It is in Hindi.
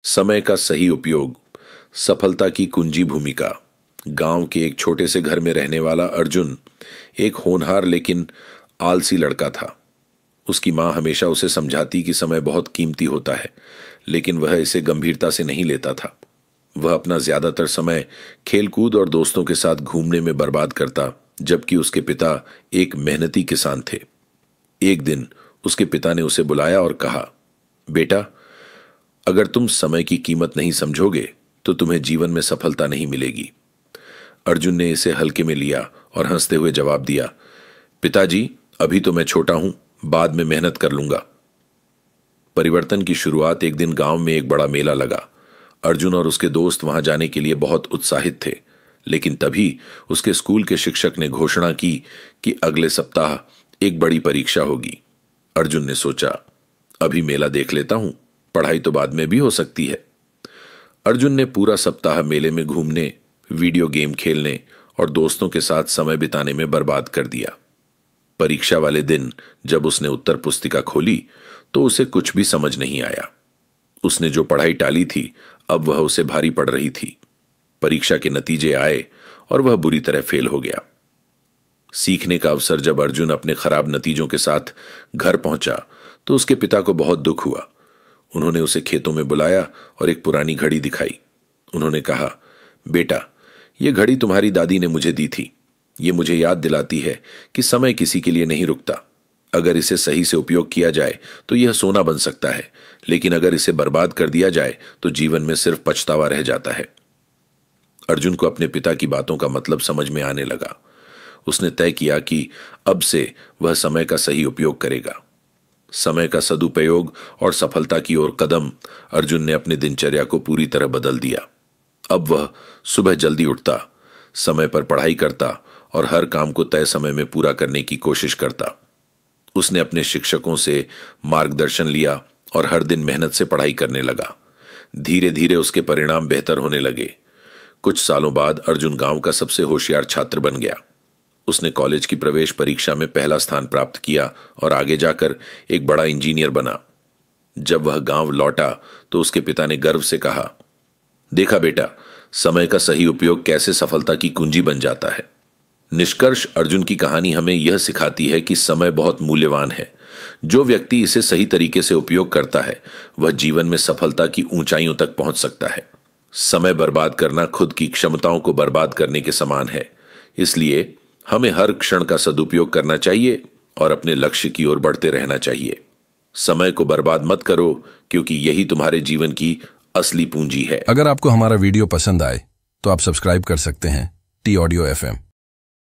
समय का सही उपयोग, सफलता की कुंजी भूमिका। गांव के एक छोटे से घर में रहने वाला अर्जुन एक होनहार लेकिन आलसी लड़का था। उसकी मां हमेशा उसे समझाती कि समय बहुत कीमती होता है, लेकिन वह इसे गंभीरता से नहीं लेता था। वह अपना ज्यादातर समय खेलकूद और दोस्तों के साथ घूमने में बर्बाद करता, जबकि उसके पिता एक मेहनती किसान थे। एक दिन उसके पिता ने उसे बुलाया और कहा, बेटा, अगर तुम समय की कीमत नहीं समझोगे तो तुम्हें जीवन में सफलता नहीं मिलेगी। अर्जुन ने इसे हल्के में लिया और हंसते हुए जवाब दिया, पिताजी, अभी तो मैं छोटा हूं, बाद में मेहनत कर लूंगा। परिवर्तन की शुरुआत एक दिन गांव में एक बड़ा मेला लगा। अर्जुन और उसके दोस्त वहां जाने के लिए बहुत उत्साहित थे, लेकिन तभी उसके स्कूल के शिक्षक ने घोषणा की कि अगले सप्ताह एक बड़ी परीक्षा होगी। अर्जुन ने सोचा, अभी मेला देख लेता हूं, पढ़ाई तो बाद में भी हो सकती है। अर्जुन ने पूरा सप्ताह मेले में घूमने, वीडियो गेम खेलने और दोस्तों के साथ समय बिताने में बर्बाद कर दिया। परीक्षा वाले दिन जब उसने उत्तर पुस्तिका खोली तो उसे कुछ भी समझ नहीं आया। उसने जो पढ़ाई टाली थी, अब वह उसे भारी पड़ रही थी। परीक्षा के नतीजे आए और वह बुरी तरह फेल हो गया। सीखने का अवसर जब अर्जुन अपने खराब नतीजों के साथ घर पहुंचा तो उसके पिता को बहुत दुख हुआ। उन्होंने उसे खेतों में बुलाया और एक पुरानी घड़ी दिखाई। उन्होंने कहा, बेटा, यह घड़ी तुम्हारी दादी ने मुझे दी थी। ये मुझे याद दिलाती है कि समय किसी के लिए नहीं रुकता। अगर इसे सही से उपयोग किया जाए तो यह सोना बन सकता है, लेकिन अगर इसे बर्बाद कर दिया जाए तो जीवन में सिर्फ पछतावा रह जाता है। अर्जुन को अपने पिता की बातों का मतलब समझ में आने लगा। उसने तय किया कि अब से वह समय का सही उपयोग करेगा। समय का सदुपयोग और सफलता की ओर कदम अर्जुन ने अपने दिनचर्या को पूरी तरह बदल दिया। अब वह सुबह जल्दी उठता, समय पर पढ़ाई करता और हर काम को तय समय में पूरा करने की कोशिश करता। उसने अपने शिक्षकों से मार्गदर्शन लिया और हर दिन मेहनत से पढ़ाई करने लगा। धीरे धीरे उसके परिणाम बेहतर होने लगे। कुछ सालों बाद अर्जुन गांव का सबसे होशियार छात्र बन गया। उसने कॉलेज की प्रवेश परीक्षा में पहला स्थान प्राप्त किया और आगे जाकर एक बड़ा इंजीनियर बना। जब वह गांव लौटा तो उसके पिता ने गर्व से कहा, देखा बेटा, समय का सही उपयोग कैसे सफलता की कुंजी बन जाता है। निष्कर्ष, अर्जुन की कहानी हमें यह सिखाती है कि समय बहुत मूल्यवान है। जो व्यक्ति इसे सही तरीके से उपयोग करता है वह जीवन में सफलता की ऊंचाइयों तक पहुंच सकता है। समय बर्बाद करना खुद की क्षमताओं को बर्बाद करने के समान है। इसलिए हमें हर क्षण का सदुपयोग करना चाहिए और अपने लक्ष्य की ओर बढ़ते रहना चाहिए। समय को बर्बाद मत करो, क्योंकि यही तुम्हारे जीवन की असली पूंजी है। अगर आपको हमारा वीडियो पसंद आए तो आप सब्सक्राइब कर सकते हैं टी ऑडियो FM।